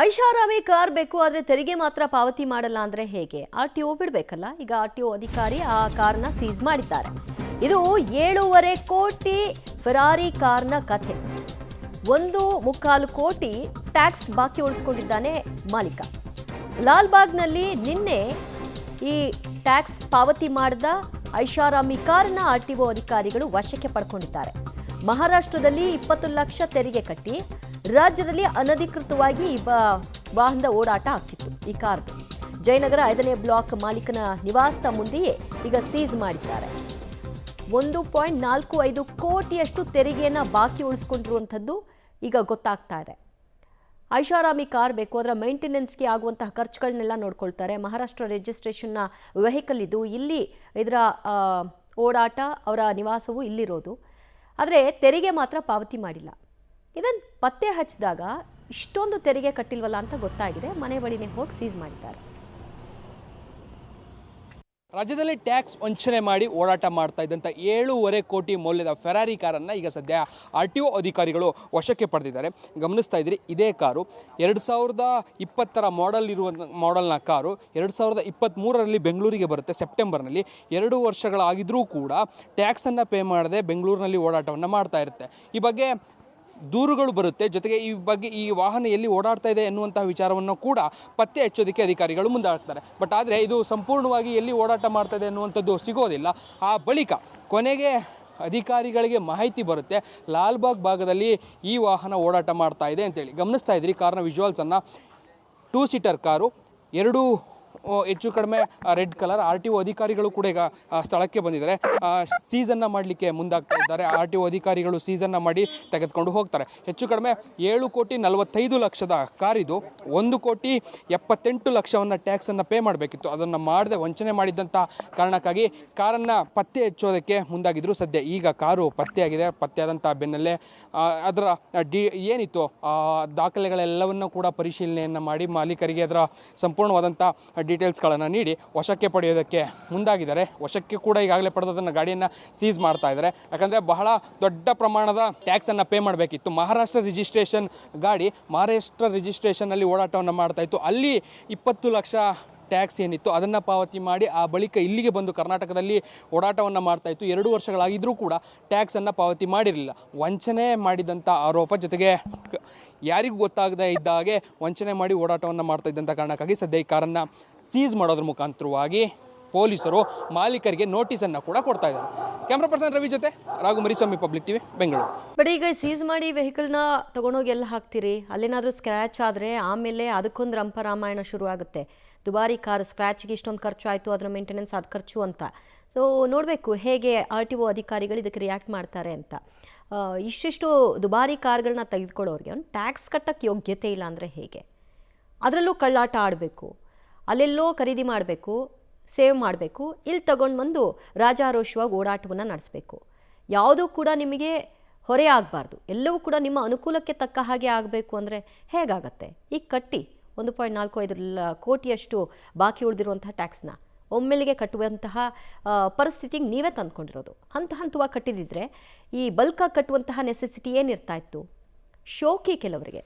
ಐಷಾರಾಮಿ ಕಾರ್ ಬೇಕು ಆದರೆ ತೆರಿಗೆ ಮಾತ್ರ ಪಾವತಿ ಮಾಡಲ್ಲ ಅಂದ್ರೆ ಹೇಗೆ? ಆರ್ಟಿಒ ಬಿಡಬೇಕಲ್ಲ. ಈಗ ಆರ್ಟಿಒ ಅಧಿಕಾರಿ ಆ ಕಾರ್ನ ಸೀಸ್ ಮಾಡಿದ್ದಾರೆ. ಇದು 7.5 ಕೋಟಿ ಫೆರಾರಿ ಕಾರ್ನ ಕಥೆ. 1.25 ಕೋಟಿ ಟ್ಯಾಕ್ಸ್ ಬಾಕಿ ಉಳಿಸ್ಕೊಂಡಿದ್ದಾನೆ ಮಾಲೀಕ. ಲಾಲ್ಬಾಗ್ನಲ್ಲಿ ನಿನ್ನೆ ಈ ಟ್ಯಾಕ್ಸ್ ಪಾವತಿ ಮಾಡಿದ ಐಷಾರಾಮಿ ಕಾರ್ನ ಆರ್ಟಿಒ ಅಧಿಕಾರಿಗಳು ವಶಕ್ಕೆ ಪಡ್ಕೊಂಡಿದ್ದಾರೆ. ಮಹಾರಾಷ್ಟ್ರದಲ್ಲಿ 20 ಲಕ್ಷ ತೆರಿಗೆ ಕಟ್ಟಿ ರಾಜ್ಯದಲ್ಲಿ ಅನಧಿಕೃತವಾಗಿ ಈ ವಾಹನದ ಓಡಾಟ ಆಗ್ತಿತ್ತು. ಈ ಕಾರ್ ಜಯನಗರ 5ನೇ ಬ್ಲಾಕ್ ಮಾಲೀಕನ ನಿವಾಸದ ಮುಂದೆಯೇ ಈಗ ಸೀಸ್ ಮಾಡಿದ್ದಾರೆ. 1.45 ಕೋಟಿಯಷ್ಟು ತೆರಿಗೆಯನ್ನು ಬಾಕಿ ಉಳಿಸ್ಕೊಂಡಿರುವಂಥದ್ದು ಈಗ ಗೊತ್ತಾಗ್ತಾ ಇದೆ. ಐಷಾರಾಮಿ ಕಾರ್ ಬೇಕು, ಅದರ ಮೇಂಟೆನೆನ್ಸ್ಗೆ ಆಗುವಂತಹ ಖರ್ಚುಗಳನ್ನೆಲ್ಲ ನೋಡ್ಕೊಳ್ತಾರೆ. ಮಹಾರಾಷ್ಟ್ರ ರಿಜಿಸ್ಟ್ರೇಷನ್ನ ವೆಹಿಕಲ್ ಇದು. ಇಲ್ಲಿ ಇದರ ಓಡಾಟ, ಅವರ ನಿವಾಸವು ಇಲ್ಲಿರೋದು. ಆದರೆ ತೆರಿಗೆ ಮಾತ್ರ ಪಾವತಿ ಮಾಡಿಲ್ಲ. ಇದನ್ನು ಪತ್ತೆ ಹಚ್ಚಿದಾಗ ಇಷ್ಟೊಂದು ತೆರಿಗೆ ಕಟ್ಟಿಲ್ವಲ್ಲ ಅಂತ ಗೊತ್ತಾಗಿದೆ. ಮನೆ ಬಳಿನೇ ಹೋಗಿ ಸೀಸ್ ಮಾಡಿದ್ದಾರೆ. ರಾಜ್ಯದಲ್ಲಿ ಟ್ಯಾಕ್ಸ್ ವಂಚನೆ ಮಾಡಿ ಓಡಾಟ ಮಾಡ್ತಾ ಇದ್ದಂಥ 7.5 ಕೋಟಿ ಮೌಲ್ಯದ ಫೆರಾರಿ ಕಾರನ್ನು ಈಗ ಸದ್ಯ ಆರ್ಟಿಒ ಅಧಿಕಾರಿಗಳು ವಶಕ್ಕೆ ಪಡೆದಿದ್ದಾರೆ. ಗಮನಿಸ್ತಾ ಇದ್ದೀರಿ, ಇದೇ ಕಾರು 2020 ಮಾಡೆಲ್ನ ಕಾರು 2023ರಲ್ಲಿ ಬೆಂಗಳೂರಿಗೆ ಬರುತ್ತೆ ಸೆಪ್ಟೆಂಬರ್ನಲ್ಲಿ. 2 ವರ್ಷಗಳಾಗಿದ್ರೂ ಕೂಡ ಟ್ಯಾಕ್ಸನ್ನು ಪೇ ಮಾಡದೆ ಬೆಂಗಳೂರಿನಲ್ಲಿ ಓಡಾಟವನ್ನು ಮಾಡ್ತಾ ಇರುತ್ತೆ. ಈ ಬಗ್ಗೆ ದೂರುಗಳು ಬರುತ್ತೆ. ಜೊತೆಗೆ ಈ ಬಗ್ಗೆ ಈ ವಾಹನ ಎಲ್ಲಿ ಓಡಾಡ್ತಾ ಇದೆ ಎನ್ನುವಂತಹ ವಿಚಾರವನ್ನು ಕೂಡ ಪತ್ತೆ ಹಚ್ಚೋದಕ್ಕೆ ಅಧಿಕಾರಿಗಳು ಮುಂದಾಗ್ತಾರೆ. ಬಟ್ ಆದರೆ ಇದು ಸಂಪೂರ್ಣವಾಗಿ ಎಲ್ಲಿ ಓಡಾಟ ಮಾಡ್ತಾ ಇದೆ ಅನ್ನುವಂಥದ್ದು ಸಿಗೋದಿಲ್ಲ. ಆ ಬಳಿಕ ಕೊನೆಗೆ ಅಧಿಕಾರಿಗಳಿಗೆ ಮಾಹಿತಿ ಬರುತ್ತೆ, ಲಾಲ್ಬಾಗ್ ಭಾಗದಲ್ಲಿ ಈ ವಾಹನ ಓಡಾಟ ಮಾಡ್ತಾ ಇದೆ ಅಂತೇಳಿ. ಗಮನಿಸ್ತಾ ಇದ್ದೀರಿ ಕಾರ್ನ ವಿಜುವಲ್ಸನ್ನು. 2 ಸೀಟರ್ ಕಾರು, 2 ಹೆಚ್ಚು ಕಡಿಮೆ ರೆಡ್ ಕಲರ್. RTO ಅಧಿಕಾರಿಗಳು ಕೂಡ ಈಗ ಸ್ಥಳಕ್ಕೆ ಬಂದಿದ್ದಾರೆ. ಸೀಸನ್ನು ಮಾಡಲಿಕ್ಕೆ ಮುಂದಾಗ್ತಾ ಇದ್ದಾರೆ. RTO ಅಧಿಕಾರಿಗಳು ಸೀಸನ್ನು ಮಾಡಿ ತೆಗೆದುಕೊಂಡು ಹೋಗ್ತಾರೆ. ಹೆಚ್ಚು ಕಡಿಮೆ 7.45 ಲಕ್ಷದ ಕಾರಿದು. 1.78 ಲಕ್ಷವನ್ನು ಟ್ಯಾಕ್ಸನ್ನು ಪೇ ಮಾಡಬೇಕಿತ್ತು. ಅದನ್ನು ಮಾಡದೆ ವಂಚನೆ ಮಾಡಿದ್ದಂಥ ಕಾರಣಕ್ಕಾಗಿ ಕಾರನ್ನು ಪತ್ತೆ ಹಚ್ಚೋದಕ್ಕೆ ಮುಂದಾಗಿದ್ದರು. ಸದ್ಯ ಈಗ ಕಾರು ಪತ್ತೆಯಾಗಿದೆ. ಪತ್ತೆಯಾದಂಥ ಬೆನ್ನಲ್ಲೇ ಅದರ ಏನಿತ್ತು ದಾಖಲೆಗಳೆಲ್ಲವನ್ನು ಕೂಡ ಪರಿಶೀಲನೆಯನ್ನು ಮಾಡಿ ಮಾಲೀಕರಿಗೆ ಅದರ ಸಂಪೂರ್ಣವಾದಂಥ ಡೀಟೇಲ್ಸ್ಗಳನ್ನು ನೀಡಿ ವಶಕ್ಕೆ ಪಡೆಯೋದಕ್ಕೆ ಮುಂದಾಗಿದ್ದಾರೆ. ವಶಕ್ಕೆ ಕೂಡ ಈಗಾಗಲೇ ಪಡೆದದನ್ನು ಗಾಡಿಯನ್ನು ಸೀಸ್ ಮಾಡ್ತಾ ಇದ್ದಾರೆ. ಯಾಕಂದರೆ ಬಹಳ ದೊಡ್ಡ ಪ್ರಮಾಣದ ಟ್ಯಾಕ್ಸನ್ನು ಪೇ ಮಾಡಬೇಕಿತ್ತು. ಮಹಾರಾಷ್ಟ್ರ ರಿಜಿಸ್ಟ್ರೇಷನ್ ಗಾಡಿ ಮಹಾರಾಷ್ಟ್ರ ರಿಜಿಸ್ಟ್ರೇಷನ್ನಲ್ಲಿ ಓಡಾಟವನ್ನು ಮಾಡ್ತಾ ಇತ್ತು. ಅಲ್ಲಿ 20 ಲಕ್ಷ ಟ್ಯಾಕ್ಸ್ ಏನಿತ್ತು ಅದನ್ನು ಪಾವತಿ ಮಾಡಿ ಆ ಬಳಿಕ ಇಲ್ಲಿಗೆ ಬಂದು ಕರ್ನಾಟಕದಲ್ಲಿ ಓಡಾಟವನ್ನು ಮಾಡ್ತಾಯಿತ್ತು. 2 ವರ್ಷಗಳಾಗಿದ್ದರೂ ಕೂಡ ಟ್ಯಾಕ್ಸನ್ನು ಪಾವತಿ ಮಾಡಿರಲಿಲ್ಲ. ವಂಚನೆ ಮಾಡಿದಂಥ ಆರೋಪ, ಜೊತೆಗೆ ಯಾರಿಗೂ ಗೊತ್ತಾಗದೇ ಇದ್ದ ಹಾಗೆ ವಂಚನೆ ಮಾಡಿ ಓಡಾಟವನ್ನು ಮಾಡ್ತಾ ಇದ್ದಂಥ ಕಾರಣಕ್ಕಾಗಿ ಸದ್ಯ ಈ ಕಾರನ್ನು ಸೀಸ್ ಮಾಡೋದ್ರ ಮುಖಾಂತರವಾಗಿ ಪೊಲೀಸರು ಮಾಲೀಕರಿಗೆ ನೋಟಿಸನ್ನು ಕೂಡ ಕೊಡ್ತಾ ಇದ್ದಾರೆ. ಕ್ಯಾಮ್ರಾ ಪರ್ಸನ್ ರವಿ ಜೊತೆ Raghu Mariswamy, public TV, Bengaluru. But ಈಗ ಸೀಸ್ ಮಾಡಿ ವೆಹಿಕಲ್ನ ತೊಗೊಂಡೋಗಿ ಎಲ್ಲ ಹಾಕ್ತೀರಿ, ಅಲ್ಲೇನಾದರೂ ಸ್ಕ್ರ್ಯಾಚ್ ಆದರೆ ಆಮೇಲೆ ಅದಕ್ಕೊಂದು ರಂಪರಾಮಾಯಣ ಶುರು ಆಗುತ್ತೆ. ದುಬಾರಿ ಕಾರ್, ಸ್ಕ್ರ್ಯಾಚ್ಗೆ ಇಷ್ಟೊಂದು ಖರ್ಚು ಆಯಿತು, ಅದರ ಮೇಂಟೆನೆನ್ಸ್ ಅದು ಖರ್ಚು ಅಂತ. ಸೊ ನೋಡಬೇಕು ಹೇಗೆ RTO ಅಧಿಕಾರಿಗಳು ಇದಕ್ಕೆ ರಿಯಾಕ್ಟ್ ಮಾಡ್ತಾರೆ ಅಂತ. ಇಷ್ಟಿಷ್ಟು ದುಬಾರಿ ಕಾರ್ಗಳನ್ನ ತೆಗೆದುಕೊಳ್ಳೋರಿಗೆ ಒಂದು ಟ್ಯಾಕ್ಸ್ ಕಟ್ಟಕ್ಕೆ ಯೋಗ್ಯತೆ ಇಲ್ಲ ಅಂದರೆ ಹೇಗೆ? ಅದರಲ್ಲೂ ಕಳ್ಳಾಟ ಆಡಬೇಕು, ಅಲ್ಲೆಲ್ಲೋ ಖರೀದಿ ಮಾಡಬೇಕು, ಸೇವ್ ಮಾಡಬೇಕು, ಇಲ್ಲಿ ತಗೊಂಡು ಬಂದು ರಾಜಾರೋಷವಾಗಿ ಓಡಾಟವನ್ನು ನಡೆಸಬೇಕು. ಯಾವುದೂ ಕೂಡ ನಿಮಗೆ ಹೊರೆ ಆಗಬಾರ್ದು, ಎಲ್ಲವೂ ಕೂಡ ನಿಮ್ಮ ಅನುಕೂಲಕ್ಕೆ ತಕ್ಕ ಹಾಗೆ ಆಗಬೇಕು ಅಂದರೆ ಹೇಗಾಗತ್ತೆ? ಈಗ ಕಟ್ಟಿ 1.45 ಕೋಟಿಯಷ್ಟು ಬಾಕಿ ಉಳಿದಿರುವಂತಹ ಟ್ಯಾಕ್ಸ್ನ ಒಮ್ಮೆಲೆಗೆ ಕಟ್ಟುವಂತಹ ಪರಿಸ್ಥಿತಿಗೆ ನೀವೇ ತಂದುಕೊಂಡಿರೋದು. ಹಂತವಾಗಿ ಕಟ್ಟಿದಿದ್ರೆ ಈ ಬಲ್ಕಾಗಿ ಕಟ್ಟುವಂತಹ ನೆಸೆಸಿಟಿ ಏನಿರ್ತಾ ಇತ್ತು? ಶೋಕಿ ಕೆಲವರಿಗೆ.